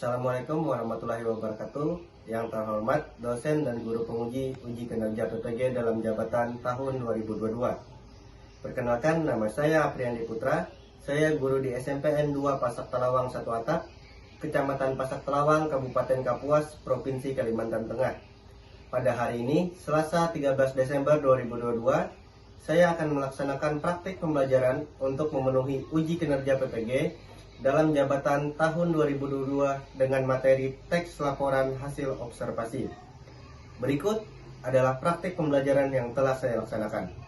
Assalamualaikum warahmatullahi wabarakatuh. Yang terhormat dosen dan guru penguji uji kinerja PPG dalam jabatan tahun 2022. Perkenalkan, nama saya Apriandi Putra. Saya guru di SMPN 2 Pasak Telawang 1 Atap, Kecamatan Pasak Telawang, Kabupaten Kapuas, Provinsi Kalimantan Tengah. Pada hari ini, Selasa 13 Desember 2022, saya akan melaksanakan praktik pembelajaran untuk memenuhi uji kinerja PPG dalam jabatan tahun 2022 dengan materi teks laporan hasil observasi. Berikut adalah praktik pembelajaran yang telah saya laksanakan.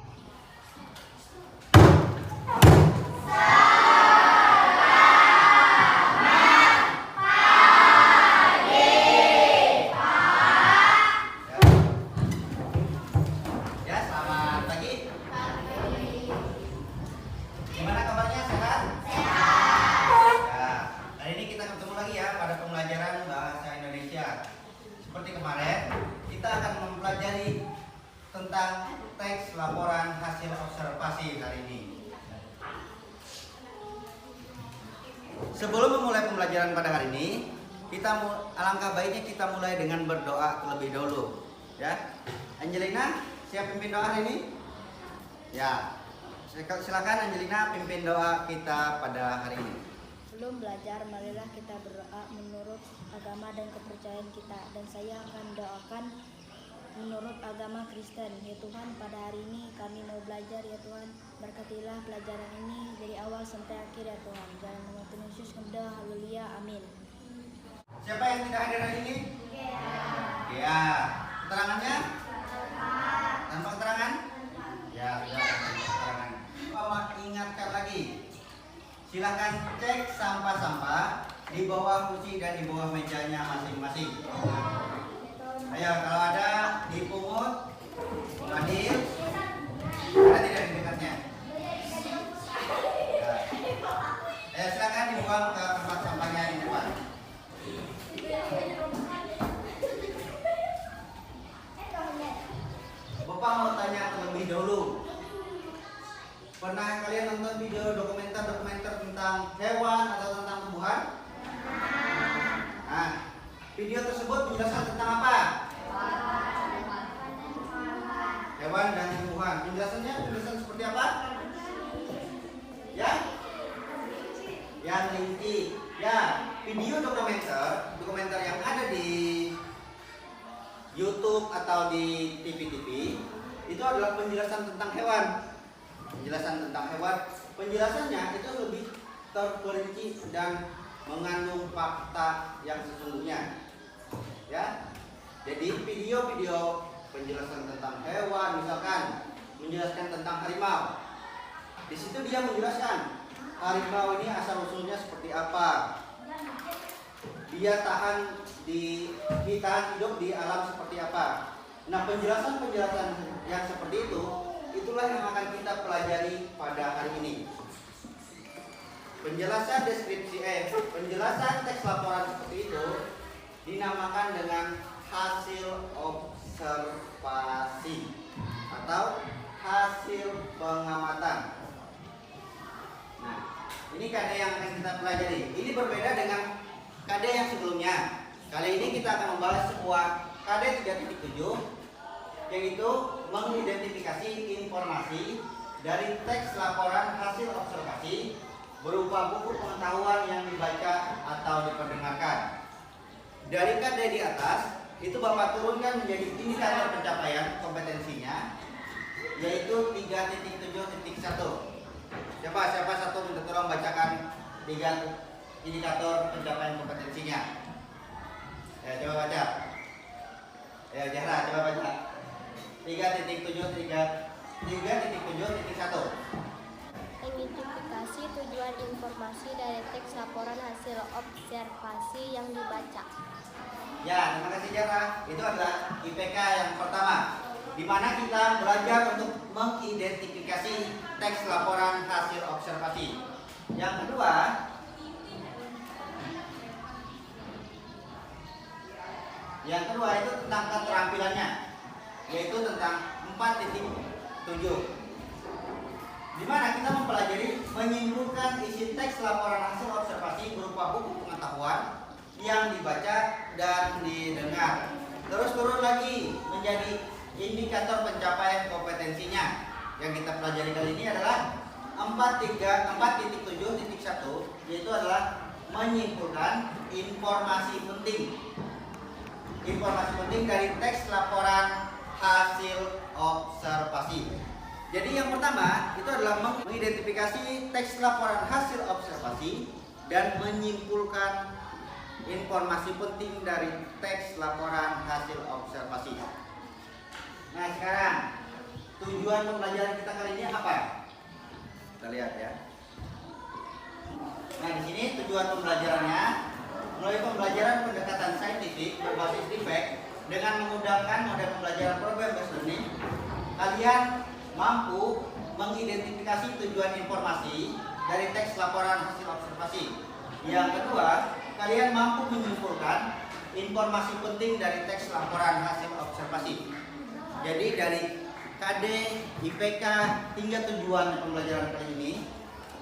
Seperti kemarin, kita akan mempelajari tentang teks laporan hasil observasi hari ini. Sebelum memulai pembelajaran pada hari ini, alangkah baiknya kita mulai dengan berdoa terlebih dahulu. Ya, Angelina, siap pimpin doa hari ini? Ya, silakan Angelina pimpin doa kita pada hari ini. Sebelum belajar, marilah kita berdoa menurut agama dan kepercayaan kita. Dan saya akan doakan menurut agama Kristen. Ya Tuhan, pada hari ini kami mau belajar, ya Tuhan. Berkatilah pelajaran ini dari awal sampai akhir, ya Tuhan. Dalam nama Tuhan Yesus, haleluya, amin. Siapa yang tidak hadir hari ini? Ya. Keterangannya? Tanpa keterangan? Ya, tidak ada keterangan. Bapak ingatkan lagi. Silakan cek sampah-sampah di bawah kursi dan di bawah mejanya masing-masing. Ayo, kalau ada dipungut, adil, ada tidak di dekatnya. Ayo, silakan dibuang ke tempat sampahnya di depan. Bapak mau tanya terlebih dahulu. Pernah kalian nonton video dokumenter tentang hewan atau tentang tumbuhan? Nah, video tersebut menjelaskan tentang apa? Hewan dan tumbuhan. Penjelasan seperti apa? Ya? Yang rinci. Ya, video dokumenter yang ada di YouTube atau di TV itu adalah penjelasan tentang hewan. Penjelasannya itu lebih terperinci dan mengandung fakta yang sesungguhnya. Ya. Jadi video penjelasan tentang hewan, misalkan menjelaskan tentang harimau. Di situ dia menjelaskan harimau ini asal usulnya seperti apa. Dia tahan hidup di alam seperti apa. Nah, penjelasan yang seperti itulah yang akan kita pelajari pada hari ini. Penjelasan teks laporan seperti itu dinamakan dengan hasil observasi atau hasil pengamatan. Nah, ini KD yang akan kita pelajari. Ini berbeda dengan KD yang sebelumnya. Kali ini kita akan membahas sebuah KD 3.7, yaitu mengidentifikasi informasi dari teks laporan hasil observasi berupa buku pengetahuan yang dibaca atau diperdengarkan. Dari KD di atas, itu Bapak turunkan menjadi indikator pencapaian kompetensinya, yaitu 3.7.1. Siapa satu minta tolong bacakan 3 indikator pencapaian kompetensinya. Ya, coba baca. Ya, Zahra, coba baca. 3.7.1. Mengidentifikasi tujuan informasi dari teks laporan hasil observasi yang dibaca. Ya, terima kasih Zahra. Itu adalah IPK yang pertama, di mana kita belajar untuk mengidentifikasi teks laporan hasil observasi. Yang kedua, itu tentang keterampilannya, yaitu tentang 4.7, di mana kita mempelajari menyimpulkan isi teks laporan hasil observasi berupa buku pengetahuan yang dibaca dan didengar. Terus turun lagi menjadi indikator pencapaian kompetensinya. Yang kita pelajari kali ini adalah 4.7.1, yaitu adalah menyimpulkan informasi penting. Informasi penting dari teks laporan hasil observasi. Jadi yang pertama itu adalah mengidentifikasi teks laporan hasil observasi dan menyimpulkan informasi penting dari teks laporan hasil observasi. Nah, sekarang tujuan pembelajaran kita kali ini apa? Kita lihat ya. Nah, di sini tujuan pembelajarannya melalui pembelajaran pendekatan saintifik berbasis defect dengan menggunakan model pembelajaran problem based learning, kalian mampu mengidentifikasi tujuan informasi dari teks laporan hasil observasi. Yang kedua, kalian mampu menyimpulkan informasi penting dari teks laporan hasil observasi. Jadi dari KD, IPK hingga tujuan pembelajaran kali ini,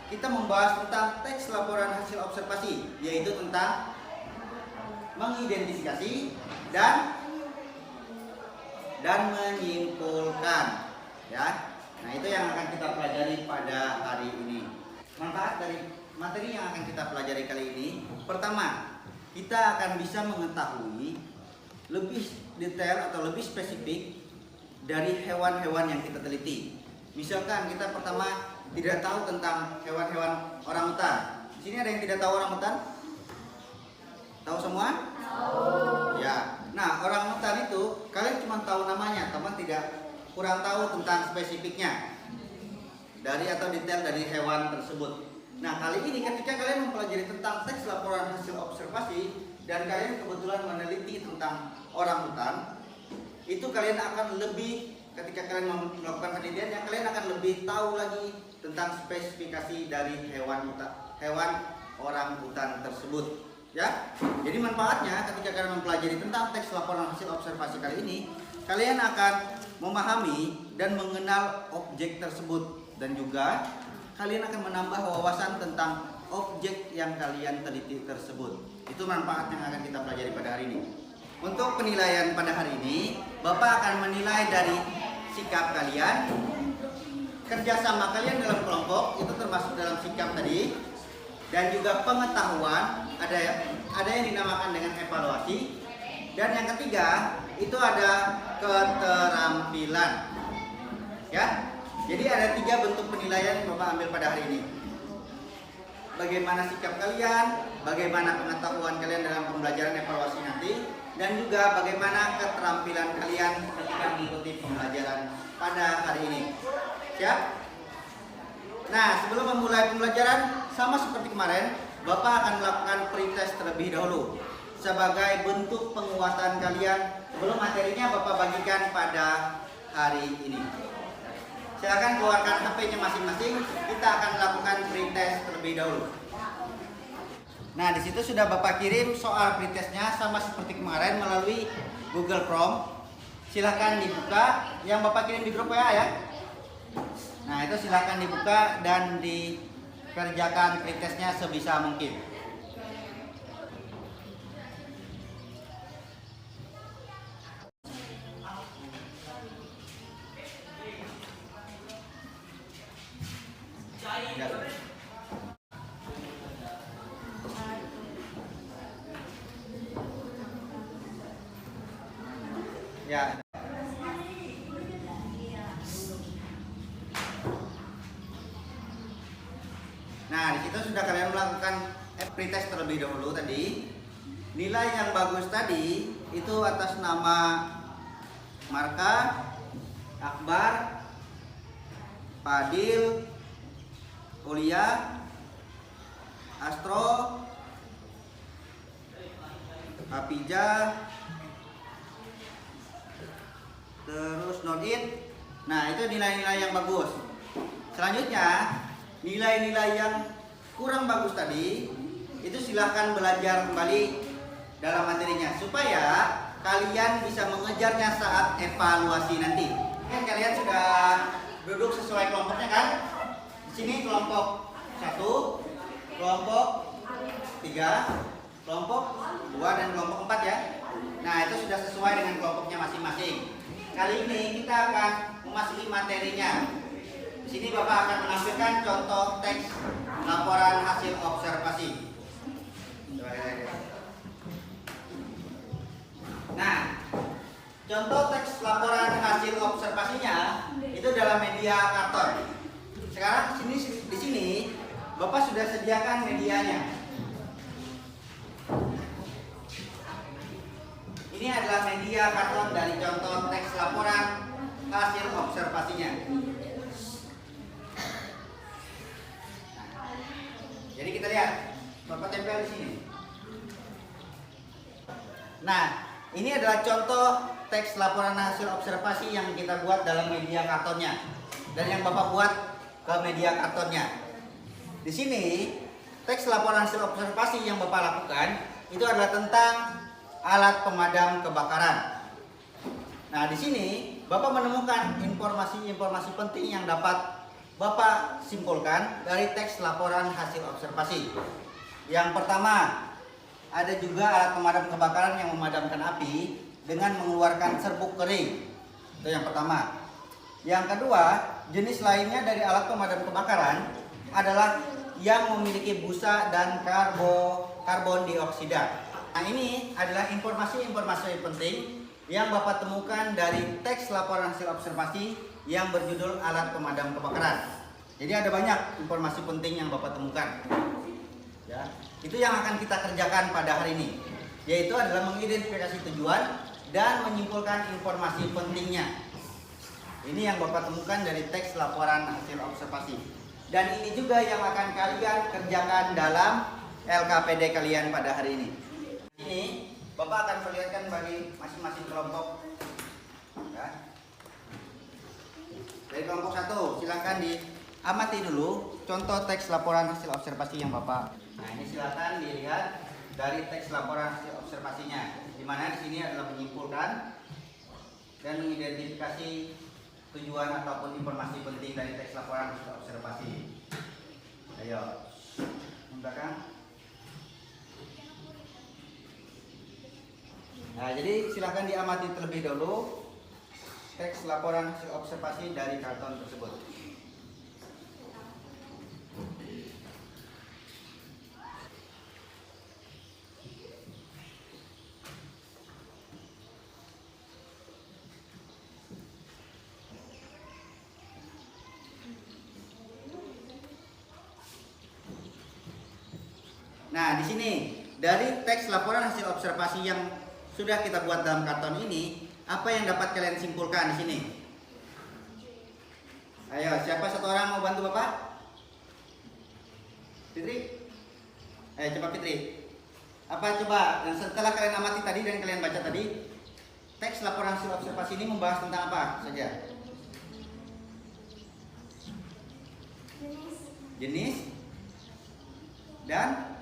kita membahas tentang teks laporan hasil observasi, yaitu tentang mengidentifikasi dan menyimpulkan, ya. Nah, itu yang akan kita pelajari pada hari ini. Manfaat dari materi yang akan kita pelajari kali ini, pertama, kita akan bisa mengetahui lebih detail atau lebih spesifik dari hewan-hewan yang kita teliti. Misalkan kita pertama tidak tahu tentang hewan-hewan orangutan. Di sini ada yang tidak tahu orangutan? Tahu semua? Tahu. Ya. Nah, orangutan itu kalian cuma tahu namanya, teman tidak kurang tahu tentang spesifiknya dari atau detail dari hewan tersebut. Nah, kali ini ketika kalian mempelajari tentang teks laporan hasil observasi dan kalian kebetulan meneliti tentang orangutan, itu kalian akan lebih, ketika kalian melakukan penelitian, kalian akan lebih tahu lagi tentang spesifikasi dari hewan orangutan tersebut. Ya, jadi manfaatnya ketika kalian mempelajari tentang teks laporan hasil observasi kali ini, kalian akan memahami dan mengenal objek tersebut, dan juga kalian akan menambah wawasan tentang objek yang kalian teliti tersebut. Itu manfaat yang akan kita pelajari pada hari ini. Untuk penilaian pada hari ini, Bapak akan menilai dari sikap kalian, kerjasama kalian dalam kelompok, itu termasuk dalam sikap tadi, dan juga pengetahuan, ada yang dinamakan dengan evaluasi, dan yang ketiga itu ada keterampilan. Ya, jadi ada 3 bentuk penilaian yang Bapak ambil pada hari ini. Bagaimana sikap kalian, bagaimana pengetahuan kalian dalam pembelajaran evaluasi nanti, dan juga bagaimana keterampilan kalian ketika mengikuti pembelajaran pada hari ini. Siap? Nah, sebelum memulai pembelajaran, sama seperti kemarin, Bapak akan melakukan pretest terlebih dahulu sebagai bentuk penguatan kalian sebelum materinya Bapak bagikan pada hari ini. Silakan keluarkan HP-nya masing-masing. Kita akan melakukan pretest terlebih dahulu. Nah, di situ sudah Bapak kirim soal pretestnya sama seperti kemarin melalui Google Form. Silakan dibuka. Yang Bapak kirim di grup WA ya. Nah, itu silakan dibuka dan dikerjakan pretestnya sebisa mungkin. Ya. Nah, di situ sudah kalian melakukan pretest terlebih dahulu tadi. Nilai yang bagus tadi itu atas nama Marka, Akbar, Fadil, Kuliah, Astro, Hafijah, terus Nordin. Nah, itu nilai-nilai yang bagus. Selanjutnya, nilai-nilai yang kurang bagus tadi itu silahkan belajar kembali dalam materinya supaya kalian bisa mengejarnya saat evaluasi nanti. Kan kalian sudah duduk sesuai kelompoknya kan? Di sini kelompok 1, kelompok 3, kelompok 2 dan kelompok 4 ya. Nah, itu sudah sesuai dengan kelompoknya masing-masing. Kali ini kita akan memasuki materinya. Di sini Bapak akan menampilkan contoh teks laporan hasil observasi. Nah, contoh teks laporan hasil observasinya itu dalam media karton. Sekarang di sini Bapak sudah sediakan medianya. Ini adalah media karton dari contoh teks laporan hasil observasinya. Jadi kita lihat, Bapak tempel di sini. Nah, ini adalah contoh teks laporan hasil observasi yang kita buat dalam media kartonnya dan yang Bapak buat ke media kartonnya. Di sini teks laporan hasil observasi yang Bapak lakukan itu adalah tentang alat pemadam kebakaran. Nah, di sini Bapak menemukan informasi-informasi penting yang dapat Bapak simpulkan dari teks laporan hasil observasi. Yang pertama, ada juga alat pemadam kebakaran yang memadamkan api dengan mengeluarkan serbuk kering. Itu yang pertama. Yang kedua, jenis lainnya dari alat pemadam kebakaran adalah yang memiliki busa dan karbon dioksida. Nah, ini adalah informasi-informasi penting yang Bapak temukan dari teks laporan hasil observasi yang berjudul alat pemadam kebakaran. Jadi ada banyak informasi penting yang Bapak temukan. Ya, itu yang akan kita kerjakan pada hari ini, yaitu adalah mengidentifikasi tujuan dan menyimpulkan informasi pentingnya. Ini yang Bapak temukan dari teks laporan hasil observasi. Dan ini juga yang akan kalian kerjakan dalam LKPD kalian pada hari ini. Ini Bapak akan perlihatkan bagi masing-masing kelompok. Ya. Dari kelompok 1, silakan diamati dulu contoh teks laporan hasil observasi yang Bapak. Nah, ini silakan dilihat dari teks laporan hasil observasinya, di mana di sini adalah menyimpulkan dan mengidentifikasi tujuan ataupun informasi penting dari teks laporan hasil observasi. Ayo, belakang. Nah, jadi silakan diamati terlebih dahulu teks laporan hasil observasi dari karton tersebut. Nah, di sini dari teks laporan hasil observasi yang sudah kita buat dalam karton ini, apa yang dapat kalian simpulkan di sini? Ayo, siapa satu orang mau bantu Bapak? Fitri? Ayo coba Fitri. Apa coba setelah kalian amati tadi dan kalian baca tadi, teks laporan hasil observasi ini membahas tentang apa saja? Jenis dan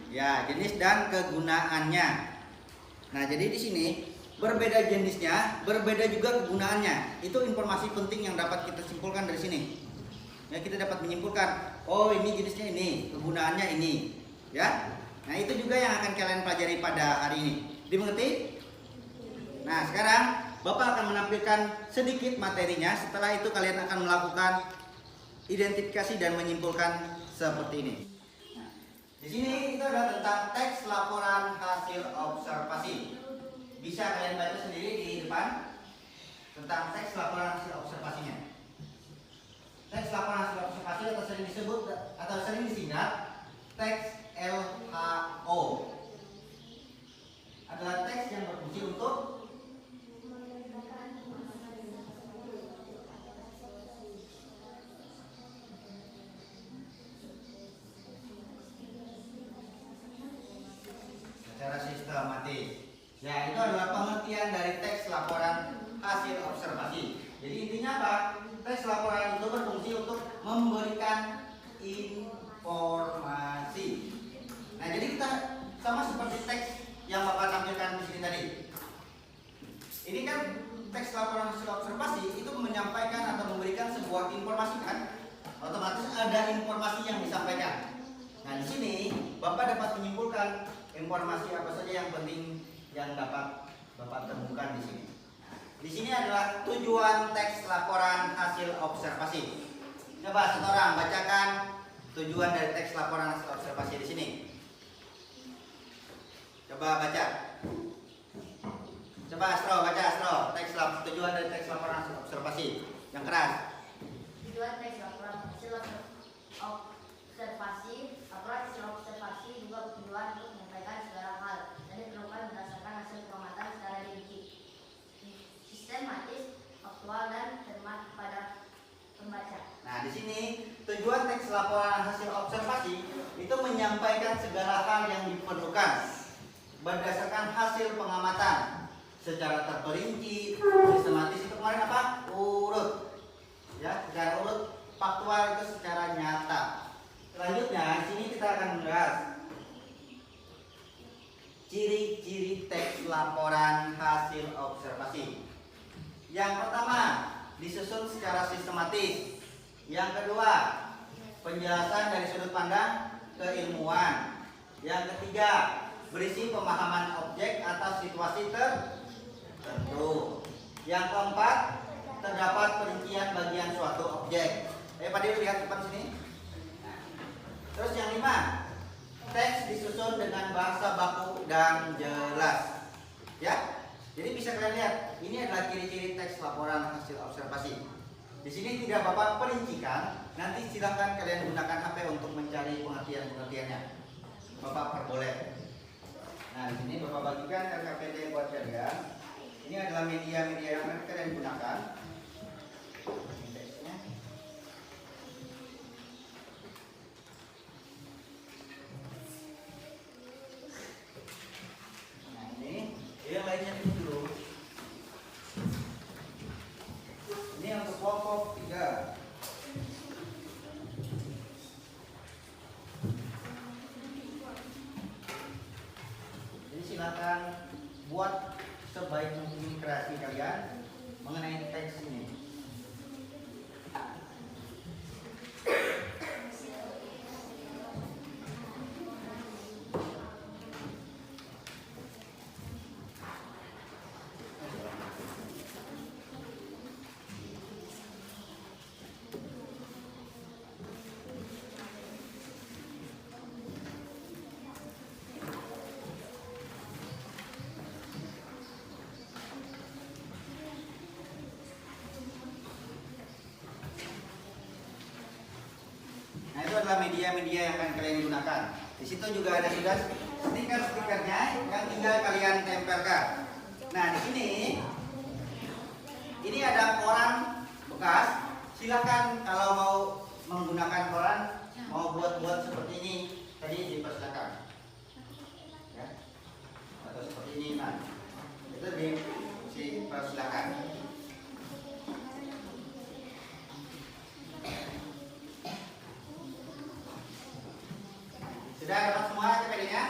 ya, jenis dan kegunaannya. Nah, jadi di sini berbeda jenisnya, berbeda juga kegunaannya. Itu informasi penting yang dapat kita simpulkan dari sini. Ya, kita dapat menyimpulkan, oh ini jenisnya ini, kegunaannya ini. Ya. Nah, itu juga yang akan kalian pelajari pada hari ini. Dimengerti? Nah, sekarang Bapak akan menampilkan sedikit materinya. Setelah itu kalian akan melakukan identifikasi dan menyimpulkan seperti ini. Di sini itu adalah tentang teks laporan hasil observasi. Bisa kalian baca sendiri di depan tentang teks laporan hasil observasinya. Teks laporan hasil observasi atau sering disebut atau sering disingkat teks LHO adalah teks yang berfungsi untuk secara sistematis. Ya, itu adalah pengertian dari teks laporan hasil observasi. Jadi intinya apa? Teks laporan itu berfungsi untuk memberikan informasi. Nah, jadi kita sama seperti teks yang Bapak tampilkan di sini tadi. Ini kan teks laporan hasil observasi itu menyampaikan atau memberikan sebuah informasi kan? Otomatis ada informasi yang disampaikan. Bapak dapat menyimpulkan informasi apa saja yang penting yang dapat Bapak temukan di sini. Di sini adalah tujuan teks laporan hasil observasi. Coba satu orang bacakan tujuan dari teks laporan hasil observasi di sini. Coba baca. Coba Astro baca Astro. Tujuan dari teks laporan hasil observasi yang keras. Tujuan teks laporan hasil observasi, laporan hasil observasi juga bertujuan untuk menyampaikan segala hal dan diperlukan berdasarkan hasil pengamatan secara rinci, sistematis, faktual dan cermat kepada pembaca. Nah, di sini tujuan teks laporan hasil observasi itu menyampaikan segala hal yang diperlukan berdasarkan hasil pengamatan secara terperinci, sistematis. Itu kemarin apa? Urut. Ya, secara urut, faktual itu secara nyata. Selanjutnya, di sini kita akan membahas ciri-ciri teks laporan hasil observasi. Yang pertama, disusun secara sistematis. Yang kedua, penjelasan dari sudut pandang keilmuan. Yang ketiga, berisi pemahaman objek atas situasi tertentu. Yang keempat, terdapat perincian bagian suatu objek. Pak Dir, lihat depan sini. Nah, terus yang 5, teks disusun dengan bahasa baku dan jelas. Ya, jadi bisa kalian lihat, ini adalah ciri-ciri teks laporan hasil observasi. Di sini tidak Bapak perincikan, nanti silahkan kalian gunakan HP untuk mencari pengertian-pengertiannya. Bapak perboleh. Nah, di sini Bapak bagikan RKPD buat kalian. Ini adalah media-media yang akan kalian gunakan. Indeksnya. Nah, ini yang lainnya ini dulu. Ini untuk kelompok 3. Jadi silakan buat sebaik mungkin kreasi kalian mengenai teks ini. Nah, itu adalah media-media yang akan kalian gunakan. Di situ juga ada sudah stiker-stikernya yang tinggal kalian tempelkan. Nah, di sini ini ada koran bekas. Silahkan kalau mau menggunakan koran, mau buat seperti ini, tadi dipersilakan. Ya. Atau seperti ini, nah itu dipersilakan. Sudah dapat semua CPD-nya?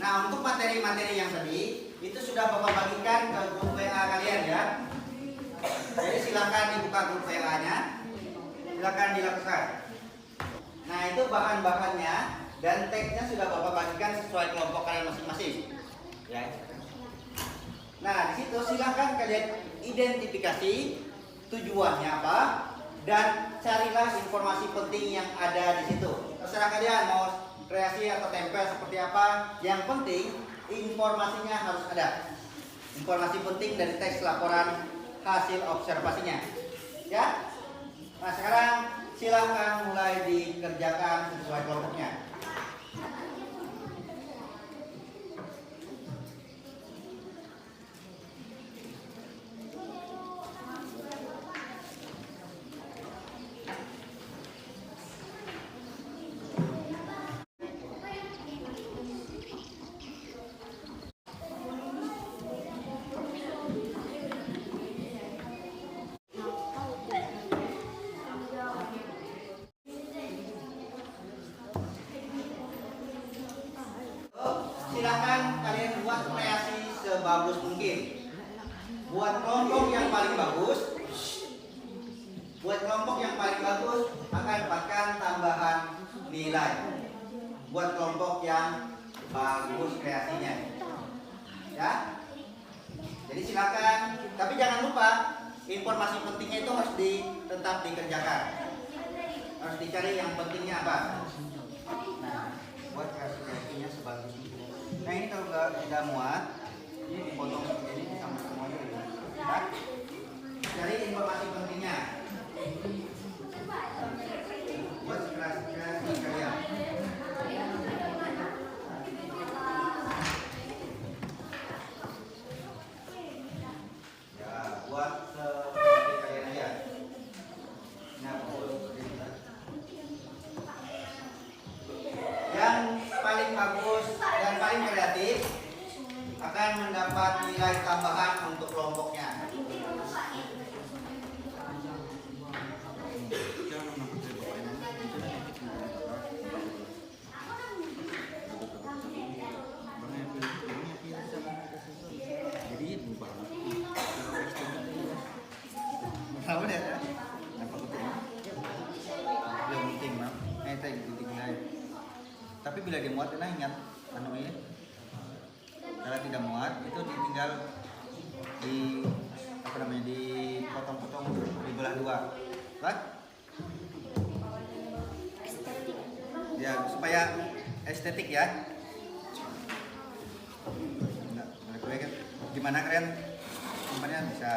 Nah, untuk materi-materi yang tadi itu sudah Bapak bagikan ke grup WA kalian ya. Jadi silakan dibuka grup WA-nya. Silakan dilakukan. Nah, itu bahan-bahannya dan teksnya sudah Bapak bagikan sesuai kelompok kalian masing-masing. Ya. Nah, di situ silakan kalian identifikasi tujuannya apa dan carilah informasi penting yang ada di situ. Terserah kalian mau kreasi atau tempel seperti apa. Yang penting informasinya harus ada. Informasi penting dari teks laporan hasil observasinya. Ya. Nah, sekarang silahkan mulai dikerjakan sesuai kelompoknya. Silahkan kalian buat kreasi sebagus mungkin. Buat kelompok yang paling bagus, akan dapatkan tambahan nilai. buat kelompok yang bagus kreasinya. Ya. Jadi silakan, tapi jangan lupa informasi pentingnya itu harus tetap dikerjakan. Harus dicari yang pentingnya apa. Nah, buat kreasinya sebagus itu. Nah, ini kalau tidak muat, ini dipotong seperti ini sama semuanya. Ya. Cari informasi pentingnya. Buat kreasi kalian. Akan mendapat nilai tambahan untuk kelompoknya. Tahu deh ya? Tapi bila dimuat, ingat anu ini. Kalau tidak muat itu ditinggal dipotong-potong dibelah dua, kan? Ya supaya estetik ya. Gimana kalian? Tempatnya bisa.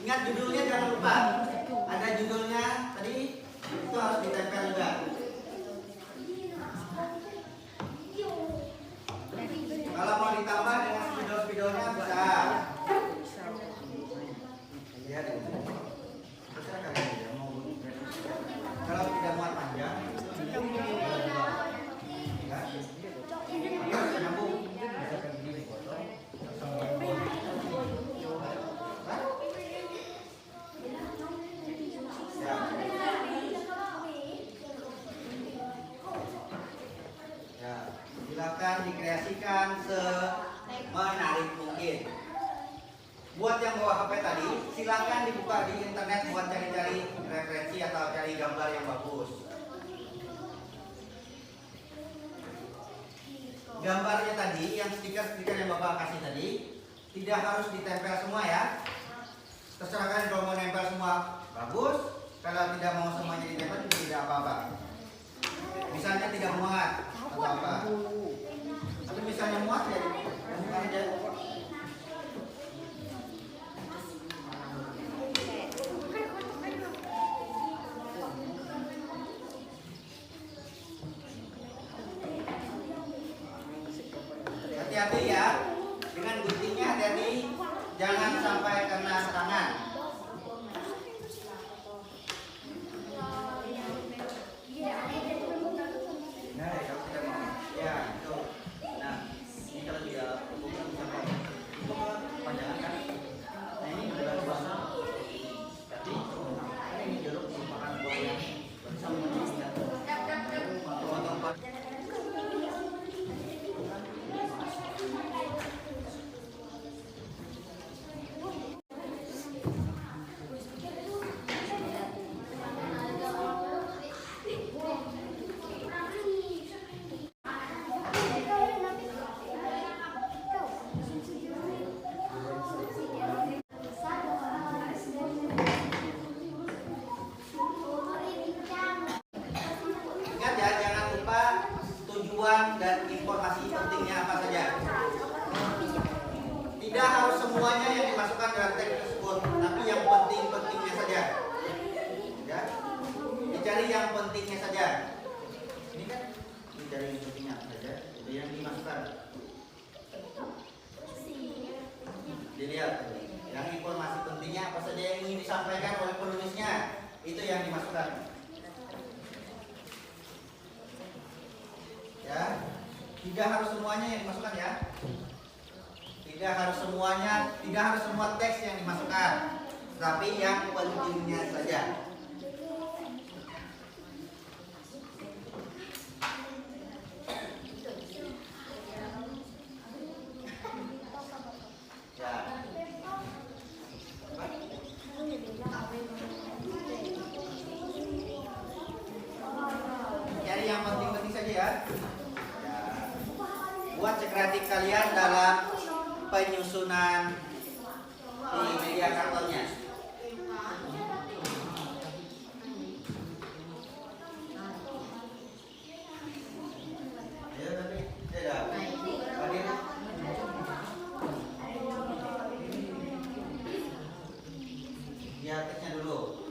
Ingat judulnya jangan lupa. Ada judulnya tadi itu harus ditempel juga. Kalau mau ditambah dengan spidol-spidolnya bisa. Ya, kalau tidak muat panjang, nyambung. Silakan dikreasikan semenarik mungkin. Buat yang bawa HP tadi, silakan dibuka di internet buat cari-cari referensi atau cari gambar yang bagus. Gambarnya tadi, yang stiker-stiker yang Bapak kasih tadi, tidak harus ditempel semua ya. Terserah kalian kalau mau nempel semua bagus, kalau tidak mau semuanya ditempel tidak apa-apa. Misalnya tidak muat atau apa. Tapi misalnya muat ya, bukan aja. Hati-hati ya, dengan guntingnya hati-hati, jangan sampai kena tangan. Dan informasi pentingnya apa saja. Tidak harus semuanya yang dimasukkan dalam teks tersebut, tapi yang penting-pentingnya saja. Ya, dicari yang pentingnya saja. Ini kan dicari yang pentingnya saja, itu yang dimasukkan. Dilihat, yang informasi pentingnya apa saja yang ingin disampaikan oleh penulisnya, itu yang dimasukkan. Ya, tidak harus semuanya yang dimasukkan ya. Tidak harus semuanya, tidak harus semua teks yang dimasukkan, tapi yang pentingnya saja. Ya. penyusunan di media kartonnya. Ayo tapi tidak. Hadir. Ya tesnya dulu.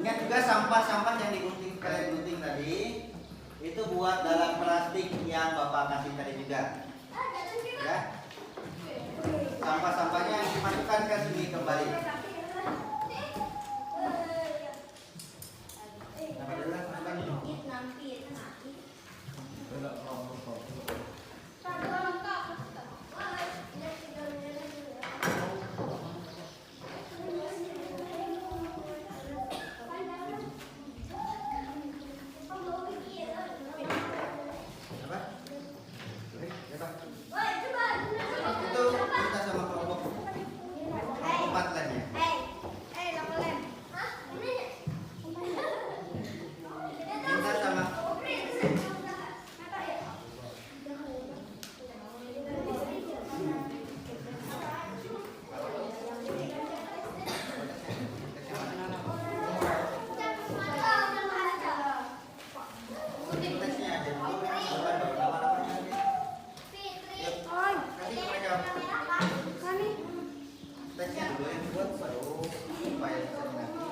Ingat juga sampah-sampah yang digunting kalian gunting tadi itu buat dalam plastik yang Bapak kasih tadi juga. Ya. Sampah-sampahnya dimasukkan ke sini kembali. Apa dulu lah, masukkan dulu. Apa? Itu minta sama kelompok 4 lainnya. Minta sama teksnya aja dulu. Nama-namanya aja. Yuk, kasih ke mereka. Teksnya dulu yang buat baru supaya bisa dinanti.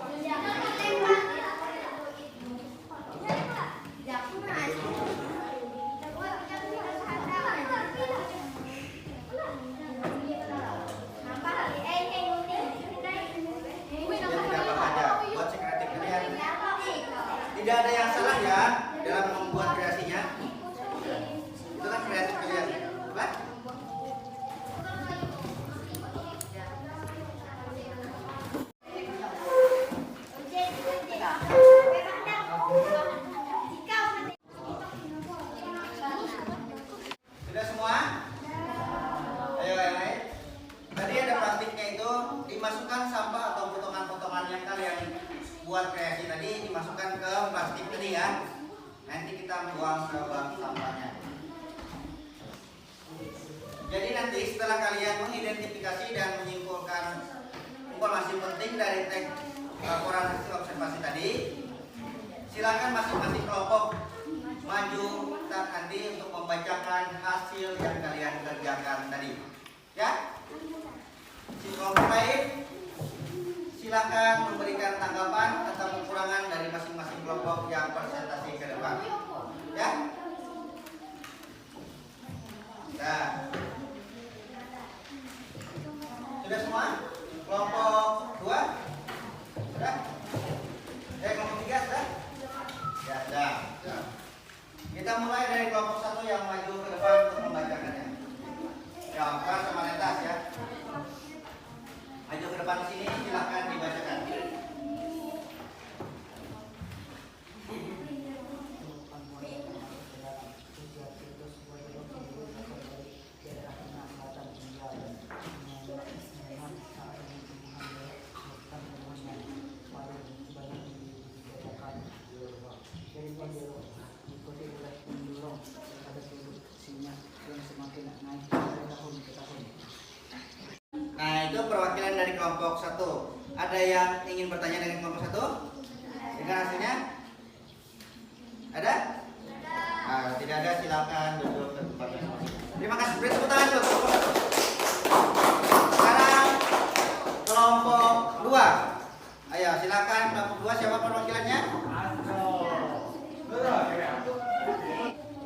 Tidak apa aja buat si kreatif kalian. Tidak ada yang salah ya dalam membuat kreasinya. Itu kan kreatif kalian. Apa? Sudah semua? Ayo yang lain. Tadi ada plastiknya itu dimasukkan sampah atau potongan-potongan yang kalian buat kreasi tadi dimasukkan ke plastik tadi ya. Nanti kita buang ke bank sampahnya. Jadi nanti setelah kalian mengidentifikasi dan menyimpulkan informasi penting dari teks laporan hasil observasi tadi, silakan masing-masing kelompok maju nanti untuk membacakan hasil yang kalian kerjakan tadi. Ya? Si kelompok lain silakan memberikan tanggapan atau kekurangan dari masing-masing kelompok yang presentasi ke depan. Ya? Nah. Sudah semua? Kelompok 2? Sudah? Kelompok 3 sudah? Ya, sudah. Kita mulai dari kelompok 1 yang maju ke depan untuk membacakannya. Ya, Okan sama Netas ya. Maju ke depan sini, silahkan dibacakan. Nah, itu perwakilan dari kelompok 1. Ada yang ingin bertanya dengan kelompok 1? Dengan hasilnya? Ada? Nah, tidak ada, silakan duduk ke tempatnya. Terima kasih. Beri tepuk tangan dulu. Sekarang kelompok 2. Ayo, silakan kelompok 2, siapa perwakilannya?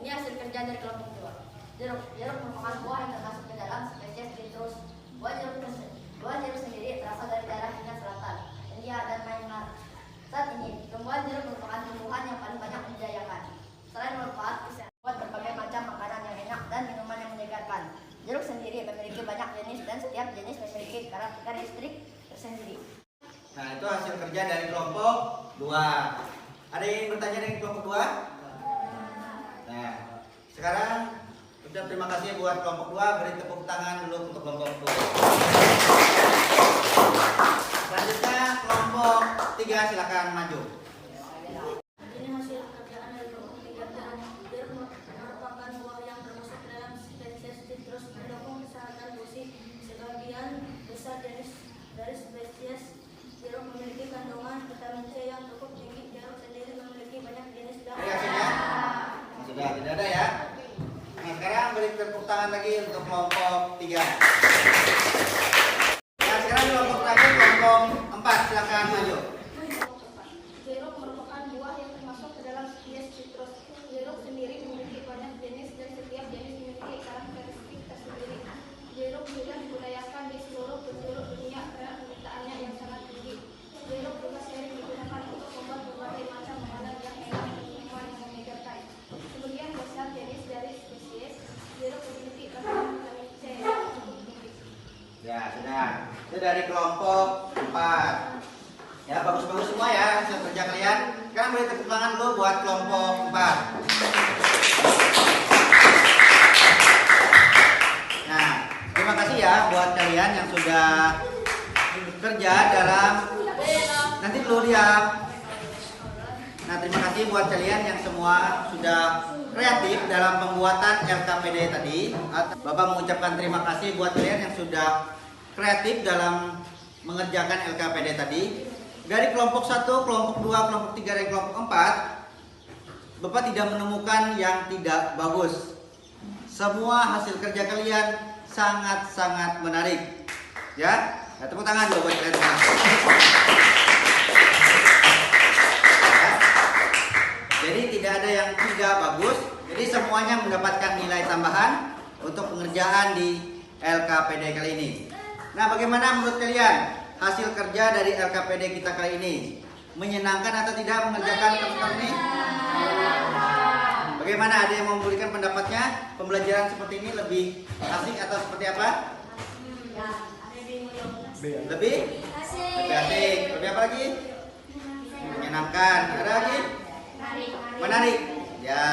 Ini hasil kerja dari kelompok 2. Jeruk merupakan buah yang termasuk ke dalam spesies citrus. Buah jeruk sendiri berasal dari daerah Cina Selatan, India, dan Myanmar. Saat ini, tumbuhan jeruk merupakan tumbuhan yang paling banyak dijayakan. Selain manfaat kesehatan, buat berbagai macam makanan yang enak dan minuman yang menyegarkan. Jeruk sendiri memiliki banyak jenis dan setiap jenis memiliki karakteristik tersendiri. Nah, itu hasil kerja dari kelompok 2. Ada yang ingin bertanya dari kelompok 2? Nah, sekarang ucap terima kasih buat kelompok 2. Beri tepuk tangan dulu untuk kelompok 2. Selanjutnya kelompok 3, silakan maju. Ini hasil kerjaan dari kelompok 3. Jeruk merupakan buah yang termasuk dalam spesies citrus, mendukung kesehatan gusi. Sebagian besar jenis dari spesies jeruk memiliki kandungan vitamin C yang cukup tinggi. Jeruk sendiri memiliki banyak jenis dan Reaksinya? Sudah, tidak ada ya? Nah, sekarang beri tepuk tangan lagi untuk kelompok 3. Nah, sekarang kelompok terakhir, kelompok 4, silakan maju. Jeruk merupakan buah yang termasuk ke dalam spesies citrus. Jeruk sendiri memiliki banyak jenis dan setiap jenis memiliki karakteristik tersendiri. Jeruk sudah dibudidayakan di seluruh penjuru dunia karena permintaannya yang sangat tinggi. Jeruk juga sering digunakan untuk membuat berbagai macam makanan yang enak dan minuman yang menyegarkan. Sebagian besar jenis dari spesies jeruk memiliki kandungan vitamin C yang cukup tinggi. Ya, sudah. Itu dari kelompok 4. Ya, bagus-bagus semua ya hasil kerja kalian. Sekarang beri tepuk tangan dulu buat kelompok 4. Nah, terima kasih ya buat kalian yang sudah kerja dalam nanti dulu diam. Nah, terima kasih buat kalian yang semua sudah kreatif dalam pembuatan LKPD tadi. Bapak mengucapkan terima kasih buat kalian yang sudah kreatif dalam mengerjakan LKPD tadi. Dari kelompok 1, kelompok 2, kelompok 3, dan kelompok 4, Bapak tidak menemukan yang tidak bagus. Semua hasil kerja kalian sangat-sangat menarik. Ya, nah, tepuk tangan dulu buat kalian semua. Ya. Jadi tidak ada yang tidak bagus. Jadi semuanya mendapatkan nilai tambahan untuk pengerjaan di LKPD kali ini. Nah, bagaimana menurut kalian hasil kerja dari LKPD kita kali ini? Menyenangkan atau tidak mengerjakan kelompok ini? Bagaimana? Ada yang memberikan pendapatnya? Pembelajaran seperti ini lebih asik atau seperti apa? Lebih asik. Lebih apa lagi? Menyenangkan. Ada lagi? Menarik. Ya,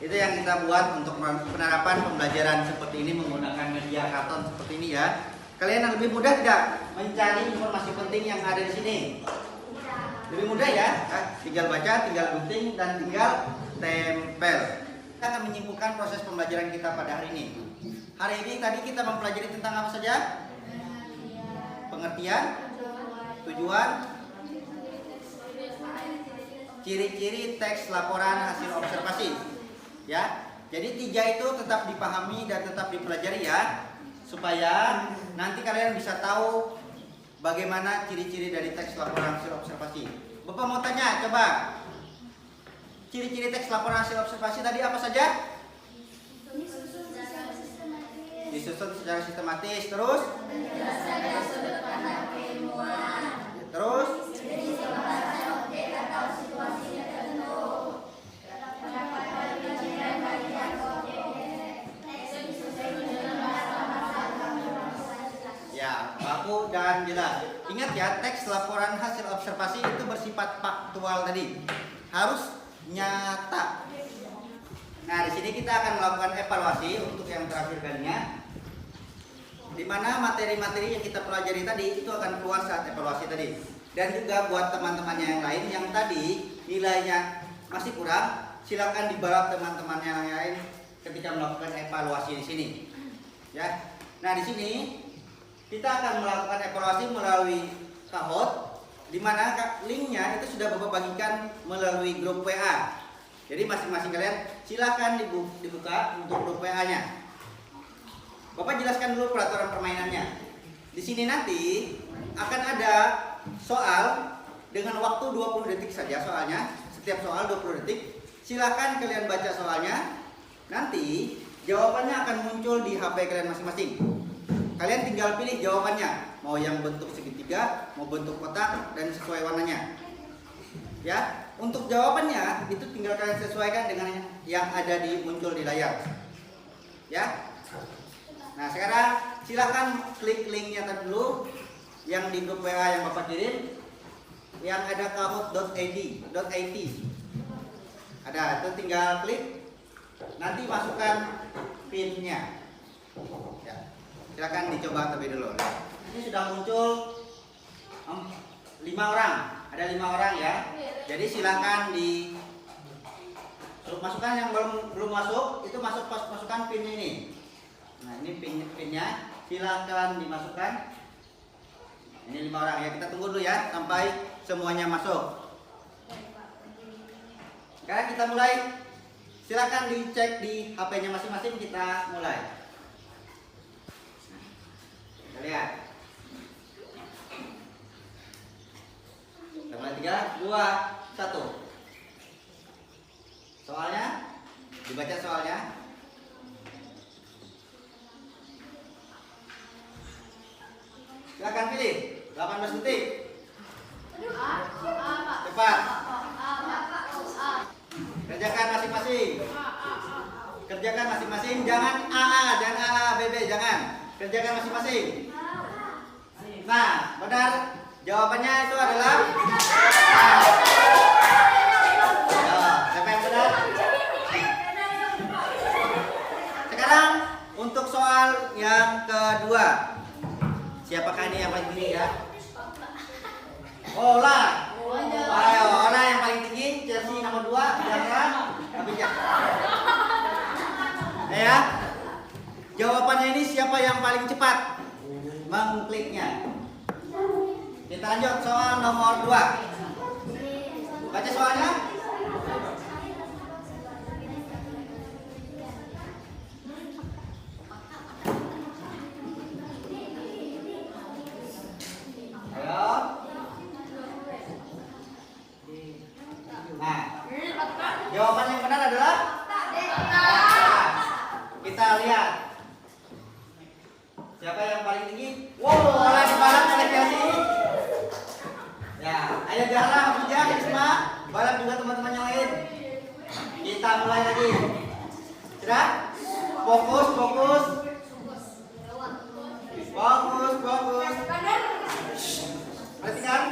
itu yang kita buat untuk penerapan pembelajaran seperti ini menggunakan media karton seperti ini ya. Kalian lebih mudah tidak mencari informasi penting yang ada di sini? Lebih mudah ya? Tinggal baca, tinggal gunting, dan tinggal tempel. Kita akan menyimpulkan proses pembelajaran kita pada hari ini. Hari ini tadi kita mempelajari tentang apa saja? Pengertian, tujuan, ciri-ciri teks laporan hasil observasi. Ya, jadi 3 itu tetap dipahami dan tetap dipelajari ya, supaya nanti kalian bisa tahu bagaimana ciri-ciri dari teks laporan hasil observasi. Bapak mau tanya, coba ciri-ciri teks laporan hasil observasi tadi apa saja? Disusun secara sistematis, terus? Terus? Ya, baku dan jelas. Ingat ya, teks laporan hasil observasi itu bersifat faktual tadi. Harus nyata. Nah, di sini kita akan melakukan evaluasi untuk yang terakhir kalinya. Di mana materi-materi yang kita pelajari tadi itu akan keluar saat evaluasi tadi. Dan juga buat teman-temannya yang lain yang tadi nilainya masih kurang, silakan dibalap teman-temannya yang lain ketika melakukan evaluasi di sini. Ya. Nah, di sini kita akan melakukan evaluasi melalui Kahoot, di mana linknya itu sudah Bapak bagikan melalui grup WA. Jadi masing-masing kalian silakan dibuka untuk grup WA-nya. Bapak jelaskan dulu peraturan permainannya. Di sini nanti akan ada soal dengan waktu 20 detik saja soalnya. Setiap soal 20 detik. Silakan kalian baca soalnya. nanti jawabannya akan muncul di HP kalian masing-masing. Kalian tinggal pilih jawabannya, mau yang bentuk segitiga, mau bentuk kotak, dan sesuai warnanya. Ya, untuk jawabannya itu tinggal kalian sesuaikan dengan yang ada muncul di layar. Ya. Nah, sekarang silahkan klik linknya dulu yang di grup WA yang Bapak kirim, yang ada kahoot.id. Ada, itu tinggal klik. Nanti masukkan pinnya. Ya. Silakan dicoba terlebih dulu. Ini sudah muncul 5 orang. Ada 5 orang ya. Jadi silakan masukkan yang belum masuk, itu masukkan pin ini. Nah, ini pinnya silakan dimasukkan. Ini 5 orang ya. Kita tunggu dulu ya sampai semuanya masuk. Sekarang kita mulai. Silakan dicek di HP-nya masing-masing, kita mulai. Kita lihat. Kita mulai 3, 2, 1. Soalnya, dibaca soalnya. Silakan pilih. 18 detik. Cepat. Kerjakan masing-masing. Kerjakan masing-masing. Jangan AA, BB, jangan. Kerjakan masing-masing. Nah, benar. Jawabannya itu adalah A. Siapa yang benar? Sekarang untuk soal yang kedua. Siapakah ini yang paling tinggi ya? Ola. Ayo, Ola yang paling tinggi. Chelsea nomor 2. Jangan. Abijak. Ya. Jawabannya ini siapa yang paling cepat mengkliknya? Kita lanjut soal nomor 2. Baca soalnya. Ayo. Nah, jawaban yang benar adalah kita lihat siapa yang paling tinggi. Wow, orang dibalap oleh Chelsea. Ya, ayo Zahra, Hafizah, Isma, balap juga teman-teman yang lain. Kita mulai lagi. Sudah? Fokus. Perhatikan.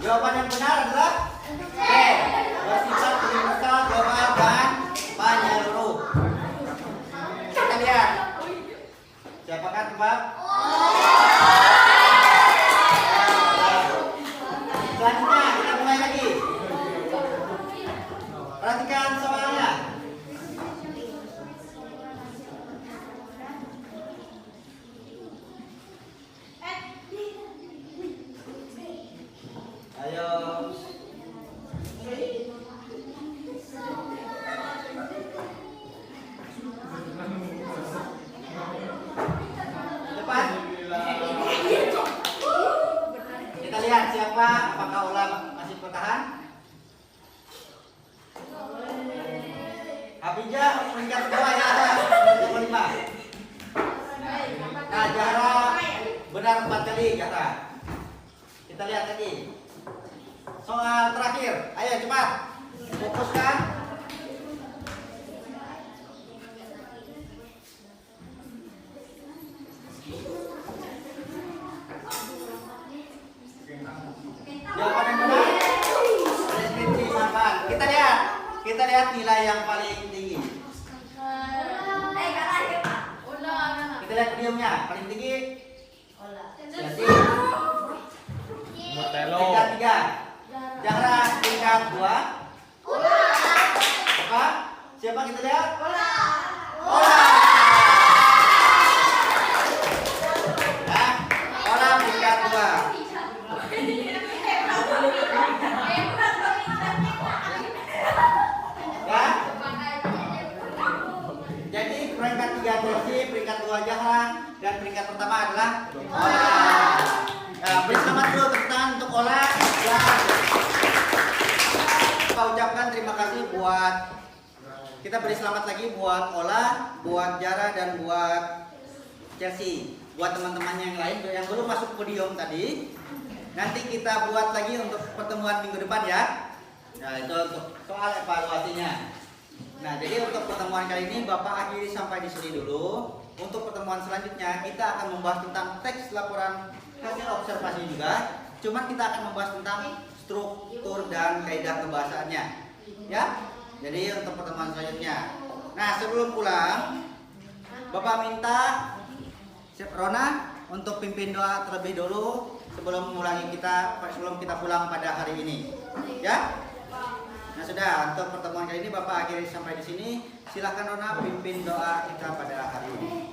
Jawaban yang benar adalah B. Bersifat universal, global, dan menyeluruh. Kita lihat. Siapakah tebak? Selanjutnya kita mulai lagi. Perhatikan soalnya. Ayo. Cepat. Kita lihat siapa, apakah Ola masih bertahan? Hafizah peringkat bawah ya, nomor 5. Nah, Zahra benar 4 kali, Zahra. Kita lihat lagi. Soal terakhir, ayo cepat, fokuskan. Jawaban yang benar, deskripsi manfaat. Kita lihat nilai yang paling tinggi. Kita lihat videonya, paling tinggi. Jadi, peringkat 3. Zahra peringkat 2. Siapa kita lihat? Ola. Nah, Ola peringkat 2. Ya. Jadi peringkat 3 Chelsea, peringkat 2 Zahra, yang pertama adalah Ola. Nah, beri selamat dulu tepuk tangan untuk Ola. Ya. Kita ucapkan terima kasih buat, kita beri selamat lagi buat Ola, buat Jara, dan buat Chelsea. Buat teman-teman yang lain yang belum masuk podium tadi, nanti kita buat lagi untuk pertemuan minggu depan ya. Nah, itu untuk soal evaluasinya. Nah, jadi untuk pertemuan kali ini Bapak akhiri sampai di sini dulu. Untuk pertemuan selanjutnya kita akan membahas tentang teks laporan hasil observasi juga. Cuman kita akan membahas tentang struktur dan kaidah kebahasaannya. Ya. Jadi untuk pertemuan selanjutnya. Nah, sebelum pulang, Bapak minta Chef Rona untuk pimpin doa terlebih dulu sebelum kita pulang pada hari ini. Ya. Nah, sudah, untuk pertemuan kali ini Bapak akhiri sampai di sini. Silakan Rona pimpin doa kita pada hari ini.